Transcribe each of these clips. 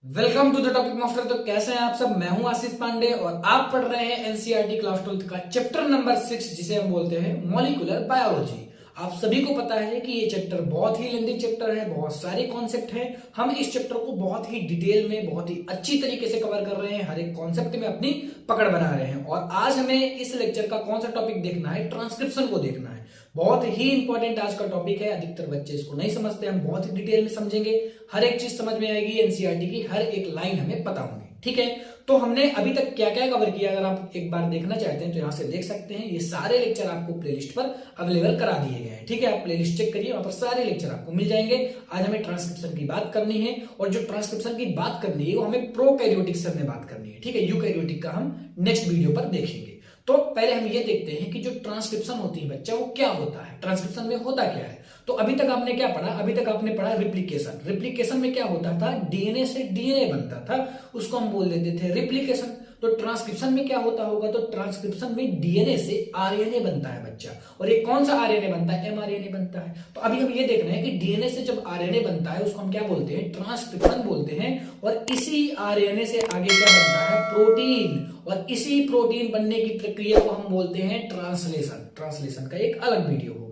Welcome to the topic master. तो कैसे हैं आप सब? मैं हूं आशीष पांडे और आप पढ़ रहे हैं एनसीईआरटी क्लास 12 का चैप्टर नंबर 6 जिसे हम बोलते हैं मॉलिक्यूलर बायोलॉजी। आप सभी को पता है कि ये चैप्टर बहुत ही लेंथी चैप्टर है, बहुत सारे कॉन्सेप्ट हैं। हम इस चैप्टर को बहुत ही डिटेल में, बहुत ही अच्छी तरीके से कवर कर रहे हैं, हर एक कॉन्सेप्ट में अपनी पकड़ बना रहे हैं। और आज हमें इस लेक्चर का कौन सा टॉपिक देखना है? ट्रांसक्रिप्शन को देखना है। बहुत ही इंपॉर्टेंट आज का टॉपिक है। अधिकतर बच्चे इसको नहीं समझते, हम बहुत ही डिटेल में समझेंगे, हर एक चीज समझ में आएगी, एनसीईआरटी की हर एक लाइन हमें पता होंगी। ठीक है, तो हमने अभी तक क्या क्या कवर किया, अगर आप एक बार देखना चाहते हैं तो यहां से देख सकते हैं। ये सारे लेक्चर आपको प्लेलिस्ट पर अवेलेबल करा दिए गए हैं। ठीक है, आप प्लेलिस्ट चेक करिए, वहां पर सारे लेक्चर आपको मिल जाएंगे। आज हमें ट्रांसक्रिप्शन की बात करनी है, और जो ट्रांसक्रिप्शन की बात करनी है वो हमें प्रोकैरियोटिक सेल में बात करनी है। ठीक है, यूकैरियोटिक का हम नेक्स्ट वीडियो पर देखेंगे। तो पहले हम ये देखते हैं कि जो ट्रांसक्रिप्शन होती है बच्चा, वो क्या होता है, ट्रांसक्रिप्शन में होता क्या है। तो अभी तक आपने क्या पढ़ा? अभी तक आपने पढ़ा रिप्लिकेशन। रिप्लिकेशन में क्या होता था? डीएनए से डीएनए बनता था, उसको हम बोल देते थे रिप्लिकेशन। तो ट्रांसक्रिप्शन में क्या होता होगा? तो ट्रांसक्रिप्शन में डीएनए से आरएनए बनता है बच्चा। और ये कौन सा आरएनए बनता है? एमआरएनए बनता है। तो अभी हम ये देख रहे हैं कि डीएनए से जब आरएनए बनता है उसको हम क्या बोलते हैं? ट्रांसक्रिप्शन बोलते हैं। और इसी आरएनए से आगे क्या बनता है? प्रोटीन। और इसी प्रोटीन बनने की प्रक्रिया को हम बोलते हैं ट्रांसलेशन। ट्रांसलेशन का एक अलग वीडियो होगा।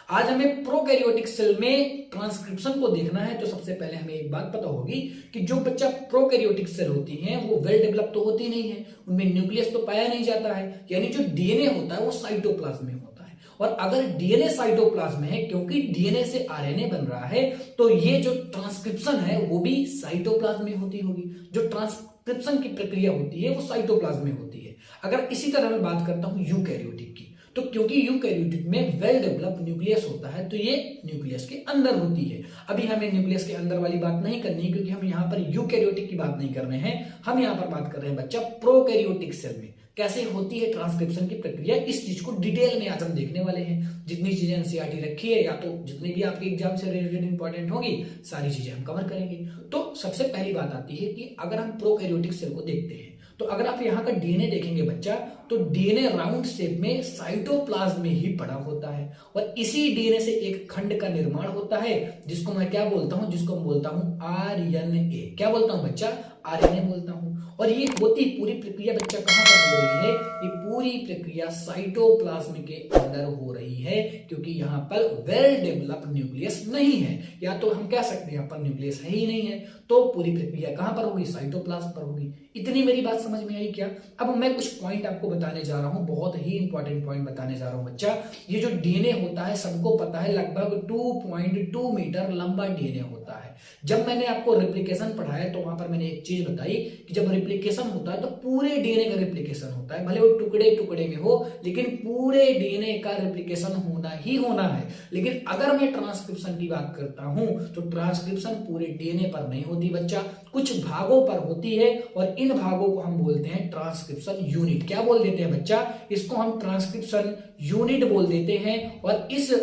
आज हमें प्रोकैरियोटिक सेल में ट्रांसक्रिप्शन को देखना है। तो सबसे पहले हमें एक बात पता होगी कि जो बच्चा प्रोकैरियोटिक सेल होती हैं वो वेल डेवलप तो होती नहीं है, उनमें न्यूक्लियस तो पाया नहीं जाता है, यानी जो डीएनए होता है वो साइटोप्लाज्म में होता है। और अगर डीएनए साइटोप्लाज्म में है, क्योंकि डीएनए से आरएनए बन रहा है, तो ये जो ट्रांसक्रिप्शन है वो भी साइटोप्लाज्म में होती होगी। जो ट्रांसक्रिप्शन की प्रक्रिया होती है वो साइटोप्लाज्म में होती है। अगर इसी तरह मैं बात करता हूं यूकैरियोटिक की, तो क्योंकि यूकैरियोटिक में वेल डेवलप न्यूक्लियस होता है, तो ये न्यूक्लियस के अंदर होती है। अभी हमें न्यूक्लियस के अंदर वाली बात नहीं करनी है, क्योंकि हम यहाँ पर यूकैरियोटिक की बात नहीं कर रहे हैं। हम यहाँ पर बात कर रहे हैं बच्चा प्रोकैरियोटिक सेल में कैसे होती है ट्रांसक्रिप्शन की प्रक्रिया। इस चीज को डिटेल में आज हम देखने वाले हैं। जितनी चीजें एनसीईआरटी रखी है, या तो जितनी भी आपके एग्जाम से रिलेटेड इंपॉर्टेंट होगी, सारी चीजें हम कवर करेंगे। तो सबसे पहली बात आती है कि अगर हम प्रोकैरियोटिक सेल को देखते हैं, तो अगर आप यहाँ का डीएनए देखेंगे बच्चा, तो डीएनए राउंड शेप में साइटोप्लाज्म में ही पड़ा होता है। और इसी डीएनए से एक खंड का निर्माण होता है, जिसको मैं क्या बोलता हूं? जिसको मैं बोलता हूं आरएनए। क्या बोलता हूं बच्चा? आरएनए बोलता हूं। और ये होती पूरी प्रक्रिया बच्चा कहां पर हो रही है? ये पूरी प्रक्रिया साइटोप्लाज्म के अंदर हो रही है, क्योंकि यहाँ पर वेल डेवलप न्यूक्लियस नहीं है, या तो हम कह सकते हैं यहाँ पर न्यूक्लियस है ही नहीं है। तो पूरी प्रक्रिया कहां पर होगी? साइटोप्लाज्म पर होगी। इतनी मेरी बात समझ में आई क्या? अब मैं कुछ पॉइंट आपको बताने जा रहा हूं, बहुत ही इंपॉर्टेंट पॉइंट बताने जा रहा हूं बच्चा। ये जो डीएनए होता है, सबको पता है, लगभग 2.2 मीटर लंबा डीएनए होता है। जब मैंने आपको रेप्लिकेशन पढ़ाया तो वहां पर मैंने एक चीज बताई कि जब रेप्लिकेशन होता है तो पूरे डीएनए का रेप्लिकेशन होता है, भले वो टुकड़े टुकड़े में हो, लेकिन पूरे डीएनए का रेप्लिकेशन होना ही होना है। लेकिन अगर मैं ट्रांसक्रिप्शन की बात करता हूं, तो ट्रांसक्रिप्शन पूरे डीएनए पर नहीं होती बच्चा, कुछ भागों पर होती है। और इन भागों को हम बोलते हैं ट्रांसक्रिप्शन यूनिट। क्या बोल देते हैं बच्चा? इसको हम ट्रांसक्रिप्शन यूनिट बोल देते हैं। और इस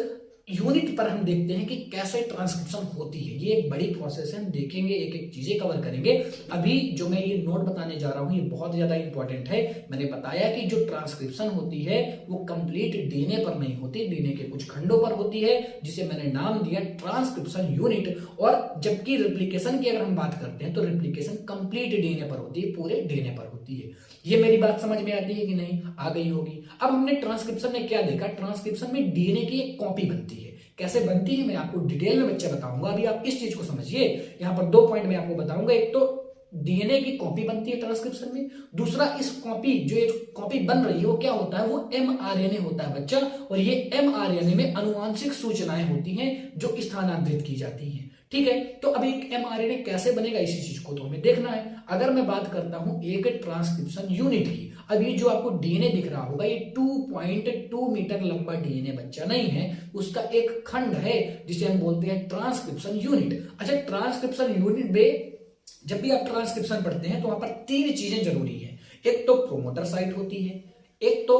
यूनिट पर हम देखते हैं कि कैसे ट्रांसक्रिप्शन होती है। ये एक बड़ी प्रोसेस है, हम देखेंगे, एक एक चीजें कवर करेंगे। अभी जो मैं ये नोट बताने जा रहा हूं ये बहुत ज्यादा इंपॉर्टेंट है। मैंने बताया कि जो ट्रांसक्रिप्शन होती है वो कंप्लीट डीएनए पर नहीं होती, डीएनए के कुछ खंडों पर होती है, जिसे मैंने नाम दिया ट्रांसक्रिप्शन यूनिट। और जबकि रिप्लिकेशन की अगर हम बात करते हैं तो रिप्लिकेशन कंप्लीट डीएनए पर होती है, पूरे डीएनए पर होती है। ये मेरी बात समझ में आती है कि नहीं? आ गई होगी। अब हमने ट्रांसक्रिप्शन में क्या देखा? ट्रांसक्रिप्शन में डीएनए की एक कॉपी बनती है। कैसे बनती है मैं आपको डिटेल में बच्चा बताऊंगा। अभी आप इस चीज को समझिए। यहां पर 2 पॉइंट मैं आपको बताऊंगा। एक तो डीएनए की कॉपी बनती है ट्रांसक्रिप्शन में, दूसरा इस कॉपी, जो ये कॉपी बन रही है वो क्या होता है? वो एमआरएनए होता है बच्चा। और ये एमआरएनए में आनुवांशिक सूचनाएं होती हैं जो स्थानांतरित की जाती हैं। ठीक है, तो अभी एक एमआरएनए कैसे बनेगा, इसी चीज को तो हमें देखना है। अगर मैं बात करता हूं एक ट्रांसक्रिप्शन यूनिट की, अब ये जो आपको डीएनए दिख रहा होगा, ये 2.2 मीटर लंबा डीएनए बच्चा नहीं है, उसका एक खंड है जिसे हम बोलते हैं ट्रांसक्रिप्शन यूनिट। अच्छा, ट्रांसक्रिप्शन यूनिट में जब भी आप ट्रांसक्रिप्शन पढ़ते हैं तो वहां पर 3 चीजें जरूरी है। एक तो प्रोमोटर साइट होती है, एक तो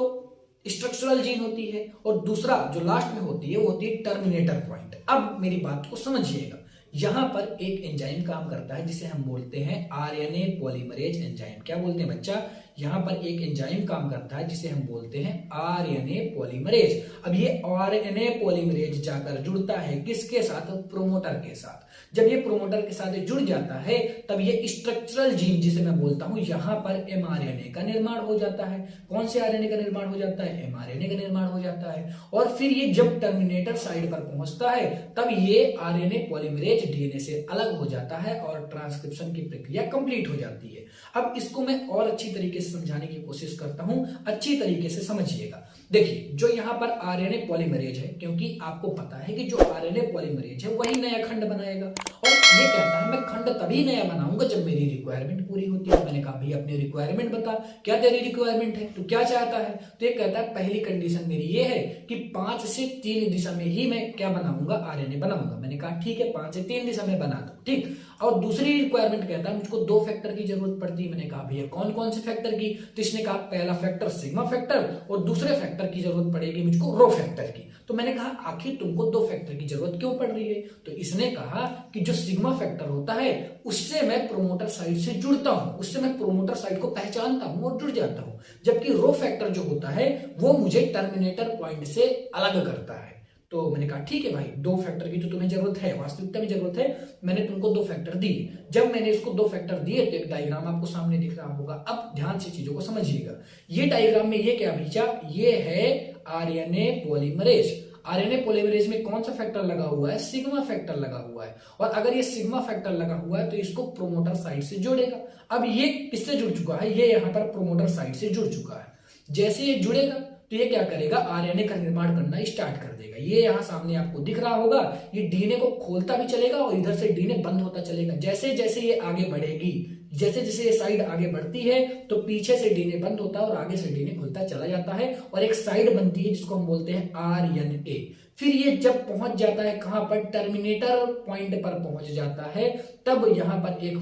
स्ट्रक्चरल जीन होती है, और दूसरा जो लास्ट में होती है वो होती है टर्मिनेटर पॉइंट। अब मेरी बात को समझिएगा। यहां पर एक एंजाइम काम करता है जिसे हम बोलते हैं आरएनए पॉलीमरेज एंजाइम। क्या बोलते हैं बच्चा? यहां पर एक एंजाइम काम करता है जिसे हम बोलते हैं आरएनए पॉलीमरेज। अब ये आरएनए पॉलीमरेज जाकर जुड़ता है किसके साथ? प्रोमोटर के साथ। जब ये प्रोमोटर के साथ जुड़ जाता है तब ये स्ट्रक्चरल जीन जिसे मैं बोलता हूं यहां पर एमआरएनए का निर्माण हो जाता है। कौन से आरएनए का निर्माण हो जाता है? एमआरएनए का निर्माण हो जाता है। और फिर ये जब टर्मिनेटर साइड पर पहुंचता है तब ये आरएनए पॉलीमरेज डीएनए से अलग हो जाता है और ट्रांसक्रिप्शन की प्रक्रिया कंप्लीट हो जाती है। अब इसको मैं और अच्छी तरीके से समझाने की कोशिश करता हूं, अच्छी तरीके से समझिएगा। देखिए, जो यहां पर आरएनए पॉलीमरेज है, क्योंकि आपको पता है कि जो आरएनए पॉलीमरेज है वही नया खंड बनाएगा और ये कहता है मैं खंड तभी नया बनाऊंगा जब मेरी रिक्वायरमेंट पूरी होती है। मैंने कहा भाई अपनी रिक्वायरमेंट बता, क्या तेरी रिक्वायरमेंट है, तो क्या चाहता है? तो ये कहता है पहली कंडीशन मेरी ये है कि 5 से 3 दिशा में ही मैं क्या बनाऊंगा? आरएनए बनाऊंगा। मैंने कहा ठीक है, 5 से 3 दिशा में बना दो, ठीक। और दूसरी रिक्वायरमेंट कहता है मुझको 2 फैक्टर की जरूरत पड़ती है। मैंने कहा भैया कौन कौन से फैक्टर की? तो इसने कहा पहला फैक्टर सिग्मा फैक्टर और दूसरे फैक्टर की जरूरत पड़ेगी मुझको रो फैक्टर की। तो मैंने कहा आखिर तुमको 2 फैक्टर की जरूरत क्यों पड़ रही है? तो इसने कहा कि जो सिग्मा फैक्टर होता है उससे मैं प्रोमोटर साइड से जुड़ता हूं, उससे मैं प्रोमोटर साइड को पहचानता हूं और जुड़ जाता हूं, जबकि रो फैक्टर जो होता है वो मुझे टर्मिनेटर पॉइंट से अलग करता है। तो मैंने कहा ठीक है भाई, 2 फैक्टर की तो तुम्हें जरूरत है, वास्तविकता में जरूरत है, मैंने तुमको 2 फैक्टर दिए। जब मैंने इसको 2 फैक्टर दिए तो एक डायग्राम आपको सामने दिख रहा होगा। अब ध्यान से चीजों को समझिएगा। ये डायग्राम में ये क्या भीचा? ये है आरएनए पॉलीमरेज। आरएनए पॉलीमरेज में कौन सा फैक्टर लगा हुआ है? सिग्मा फैक्टर लगा हुआ है। और अगर ये सिग्मा फैक्टर लगा हुआ है तो इसको प्रोमोटर साइड से जोड़ेगा। अब ये किससे जुड़ चुका है? ये यहां पर प्रोमोटर साइड से जुड़ चुका है। जैसे ये जुड़ेगा तो ये क्या करेगा? आरएनए का निर्माण करना स्टार्ट कर देगा। ये यहां सामने आपको दिख रहा होगा, ये डीएनए को खोलता भी चलेगा और इधर से डीएनए बंद होता चलेगा। जैसे जैसे ये आगे बढ़ेगी, जैसे जैसे ये साइड आगे बढ़ती है तो पीछे से डीएनए बंद होता है और आगे से डीएनए खुलता चला जाता है और एक साइड बनती है जिसको हम बोलते हैं आरएनए। फिर ये जब पहुंच जाता है कहां पर? टर्मिनेटर पॉइंट पर पहुंच जाता है, तब यहां पर एक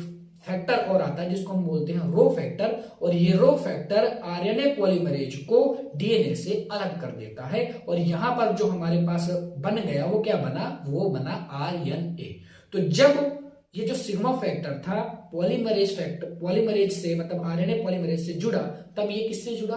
फैक्टर और आता है जिसको हम बोलते हैं रो फैक्टर। और ये रो फैक्टर आरएनए पॉलीमरेज को डीएनए से अलग कर देता है और यहां पर जो हमारे पास बन गया वो क्या बना? वो बना आरएनए। तो जब ये जो सिग्मा फैक्टर था पॉलीमरेज से, मतलब आरएनए पॉलीमरेज से जुड़ा, तब ये किससे जुड़ा?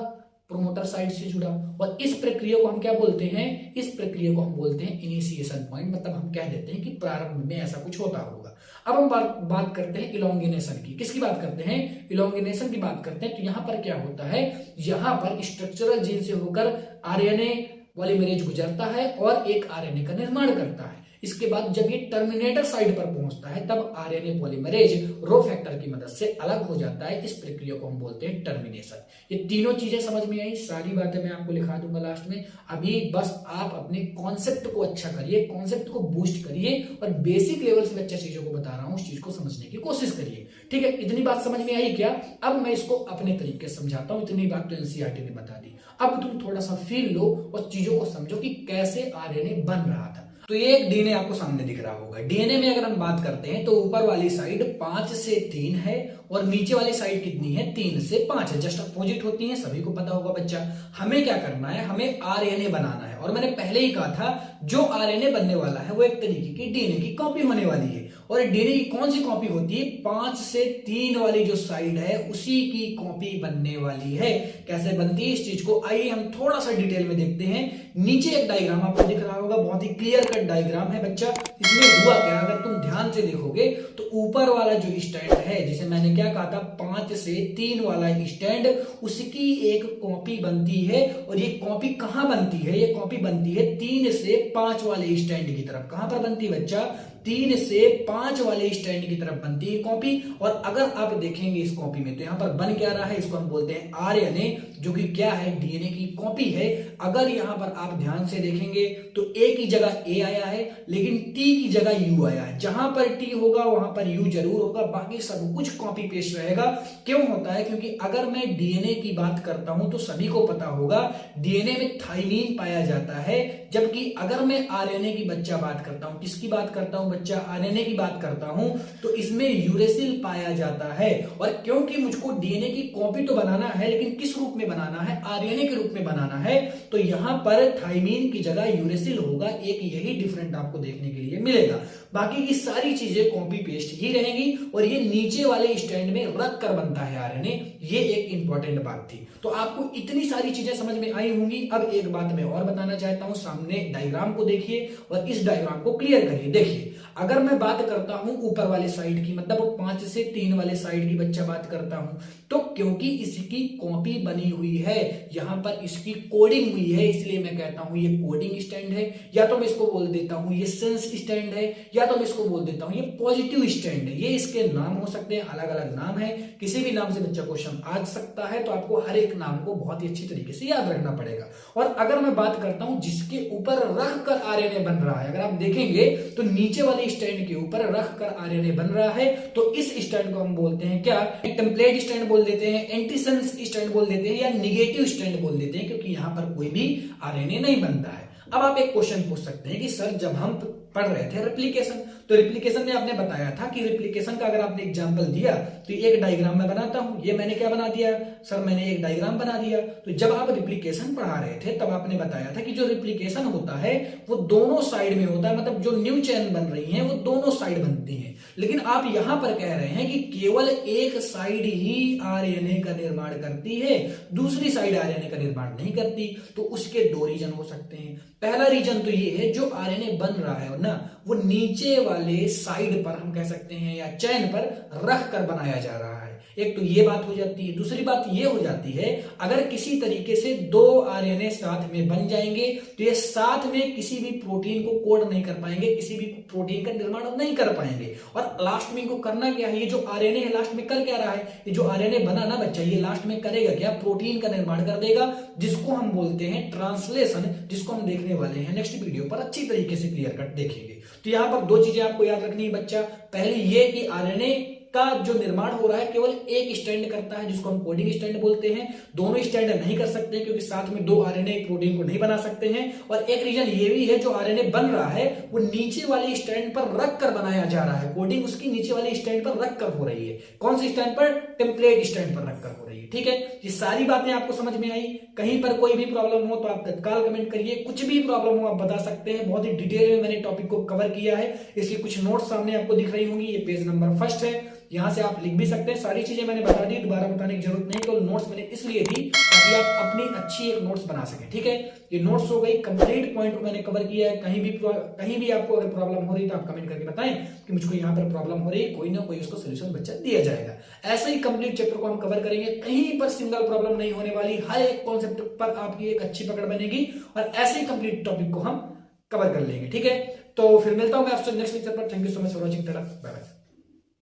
प्रोमोटर साइड से जुड़ा। और इस प्रक्रिया को हम क्या बोलते हैं? इस प्रक्रिया को हम बोलते हैं इनिशिएशन पॉइंट, मतलब हम कह देते हैं कि प्रारंभ में ऐसा कुछ होता होगा। अब हम बात करते हैं इलोंगिनेशन की। किसकी बात करते हैं? इलोंगिनेशन की बात करते हैं। तो यहां पर क्या होता है? यहां पर स्ट्रक्चरल जीन से होकर आरएनए पॉलीमरेज गुजरता है और एक आरएनए का निर्माण करता है। इसके बाद जब ये टर्मिनेटर साइड पर पहुंचता है तब आरएनए पॉलीमरेज रो फैक्टर की मदद से अलग हो जाता है। इस प्रक्रिया को हम बोलते हैं टर्मिनेशन। ये तीनों चीजें समझ में आई, सारी बातें मैं आपको लिखा दूंगा लास्ट में। अभी बस आप अपने कॉन्सेप्ट को अच्छा करिए, कॉन्सेप्ट को बूस्ट करिए और बेसिक लेवल से अच्छा चीजों को बता रहा हूं, उस चीज को समझने की कोशिश करिए। ठीक है, इतनी बात समझ में आई क्या? अब मैं इसको अपने तरीके से समझाता हूं। इतनी बात तो एनसीईआरटी ने बता दी, अब तुम थोड़ा सा फील लो और चीजों को समझो कि कैसे आरएनए बन रहा था। तो ये एक डीएनए आपको सामने दिख रहा होगा। डीएनए में अगर हम बात करते हैं तो ऊपर वाली साइड 5 से 3 है और नीचे वाली साइड कितनी है? 3 से 5 है। जस्ट अपोजिट होती है, सभी को पता होगा बच्चा। हमें क्या करना है? हमें आरएनए बनाना है। और मैंने पहले ही कहा था जो आरएनए बनने वाला है वो एक तरीके की डीएनए की कॉपी होने वाली है। और डीएनए की कौन सी कॉपी होती है? 5 से 3 वाली जो साइड है उसी की कॉपी बनने वाली है। कैसे बनती है इस चीज को आइए हम थोड़ा सा डिटेल में देखते हैं। नीचे एक डायग्राम आपको दिख रहा होगा, बहुत ही क्लियर कट डायग्राम है बच्चा। इसमें हुआ क्या? अगर तुम ध्यान से देखोगे तो ऊपर वाला जो स्टैंड है, जिसे मैंने क्या कहा था, 5 से 3 वाला स्टैंड, उसकी एक कॉपी बनती है। और ये कॉपी कहां बनती है? ये कॉपी बनती है 3 से 5 वाले स्टैंड की तरफ। कहां पर बनती है बच्चा? 3 से 5 वाले स्टैंड की तरफ बनती है कॉपी। और अगर आप देखेंगे इस कॉपी में तो यहां पर बन क्या रहा है? इसको हम बोलते हैं आरएनए, जो कि क्या है? डीएनए की कॉपी है। अगर यहां पर आप ध्यान से देखेंगे तो ए की जगह ए आया है, लेकिन टी की जगह यू आया है। जहां पर टी होगा वहां पर यू जरूर होगा, बाकी सब कुछ कॉपी पेस्ट रहेगा। क्यों होता है? क्योंकि अगर मैं डीएनए की बात करता हूं तो सभी को पता होगा डीएनए में थाइमीन पाया जाता है, जबकि अगर मैं आरएनए की बच्चा बात करता हूं, किसकी बात करता हूं बच्चा? आरएनए की बात करता हूं, तो इसमें यूरेसिल पाया जाता है। और क्योंकि मुझको डीएनए की कॉपी तो बनाना है, लेकिन किस रूप में बनाना है? आरएनए के रूप में बनाना है, तो यहां पर थाइमीन की जगह यूरेसिल होगा। एक यही डिफरेंट आपको देखने के लिए मिलेगा। बाकी की सारी चीजें कॉपी पेस्ट ही रहेंगी और ये नीचे वाले स्टैंड में रख कर बनता है आरएनए। ये एक इंपॉर्टेंट बात थी। तो आपको इतनी सारी चीजें समझ में आई होंगी। अब एक बात मैं और बताना चाहता हूं, सामने डायग्राम को देखिए और इस डायग्राम को क्लियर करिए। देखिए, अगर मैं बात करता हूं ऊपर वाले साइड की, मतलब 5 से 3 वाले साइड की बच्चा बात करता हूं, तो क्योंकि इसकी कॉपी बनी हुई है, यहां पर इसकी कोडिंग हुई है, इसलिए मैं कहता हूं ये कोडिंग स्टैंड है, या तो मैं इसको बोल देता हूं ये सेंस स्टैंड है, या तो मैं इसको बोल देता हूं ये पॉजिटिव स्टैंड है। ये इसके नाम हो सकते हैं, अलग अलग नाम है, किसी भी नाम से बच्चा क्वेश्चन आ सकता है, तो आपको हर एक नाम को बहुत ही अच्छी तरीके से याद रखना पड़ेगा। और अगर मैं बात करता हूं जिसके ऊपर रख कर आरएनए बन रहा है, अगर आप देखेंगे तो नीचे वाले स्टैंड के ऊपर रख कर आरएनए बन रहा है, तो इस स्टैंड को हम बोलते हैं क्या, टेम्पलेट स्टैंड बोल देते हैं, एंटीसेंस स्टैंड बोल देते हैं, या निगेटिव स्टैंड बोल देते हैं, क्योंकि यहां पर कोई भी आरएनए नहीं बनता है। अब आप एक क्वेश्चन पूछ सकते हैं कि सर जब हम पढ़ रहे थे रेप्लिकेशन, तो रेप्लिकेशन में आपने बताया था कि रेप्लिकेशन का अगर आपने एग्जांपल दिया तो एक डायग्राम में बनाता हूं। ये मैंने क्या बना दिया सर, मैंने एक डायग्राम बना दिया। तो जब आप रेप्लिकेशन पढ़ा रहे थे तब आपने बताया था कि जो रेप्लिकेशन होता है वो दोनों साइड में होता है, मतलब जो न्यू चेन बन रही है वो दोनों साइड बनती है। लेकिन आप यहां पर कह रहे हैं कि केवल एक साइड ही आरएनए का निर्माण करती है, दूसरी साइड आरएनए का निर्माण नहीं करती। तो उसके दो रीजन हो सकते हैं। पहला रीजन तो ये है, जो आरएनए बन रहा है ना, वो नीचे वाले साइड पर हम कह सकते हैं या चैन पर रख कर बनाया जा रहा है। एक तो ये बात हो जाती है। दूसरी बात ये हो जाती है, अगर किसी तरीके से दो आरएनए साथ में बन जाएंगे तो ये साथ में किसी भी प्रोटीन को कोड नहीं कर पाएंगे, किसी भी प्रोटीन का निर्माण नहीं कर पाएंगे। और लास्ट में इनको करना क्या है, ये जो आरएनए है लास्ट में कर क्या रहा है, ये जो आरएनए बना ना बच्चा, ये लास्ट में करेगा क्या, प्रोटीन का निर्माण कर देगा, जिसको हम बोलते हैं ट्रांसलेशन, जिसको हम देखने वाले हैं नेक्स्ट वीडियो पर अच्छी तरीके से क्लियर कट देखेंगे। तो यहां पर दो चीजें आपको याद रखनी है बच्चा। पहली ये कि आरएनए का जो निर्माण हो रहा है केवल एक स्टैंड करता है, जिसको हम कोडिंग स्टैंड बोलते हैं। दोनों स्टैंड नहीं कर सकते क्योंकि साथ में दो आरएनए प्रोटीन को नहीं बना सकते हैं। और एक रीजन ये भी है, जो आरएनए बन रहा है वो नीचे वाले स्टैंड पर रख कर बनाया जा रहा है। कोडिंग उसकी नीचे वाले स्टैंड पर रख कर हो रही है। कौन से स्टैंड पर, टेम्पलेट स्टैंड पर रख कर हो रही है। ठीक है, ये सारी बातें आपको समझ में आई। कहीं पर कोई भी प्रॉब्लम हो तो आप तत्काल कमेंट करिए, कुछ भी प्रॉब्लम हो आप बता सकते हैं। बहुत ही डिटेल में मैंने टॉपिक को कवर किया है। इसकी कुछ नोट्स सामने आपको दिख रही होंगी, ये पेज नंबर 1 है, यहां से आप लिख भी सकते हैं। सारी चीजें मैंने बता दी, दोबारा बताने की जरूरत नहीं। तो नोट्स मैंने इसलिए दी ताकि आप अपनी अच्छी एक नोट्स बना सकें। ठीक है, ये नोट्स हो गई, कंप्लीट पॉइंट को मैंने कवर किया है। कहीं भी आपको अगर प्रॉब्लम हो रही है तो आप कमेंट करके बताएं कि मुझको यहाँ पर प्रॉब्लम हो रही है, कोई ना कोई उसको सोल्यूशन बच्चा दिया जाएगा। ऐसे ही कंप्लीट चैप्टर को हम कवर करेंगे, कहीं पर सिंगल प्रॉब्लम नहीं होने वाली, हर एक कॉन्सेप्ट पर आपकी एक अच्छी पकड़ बनेगी और ऐसे ही कंप्लीट टॉपिक को हम कवर कर लेंगे। ठीक है, तो फिर मिलता हूं मैं आपसे नेक्स्ट लेक्चर पर। Thank you so much for watching. Bye bye.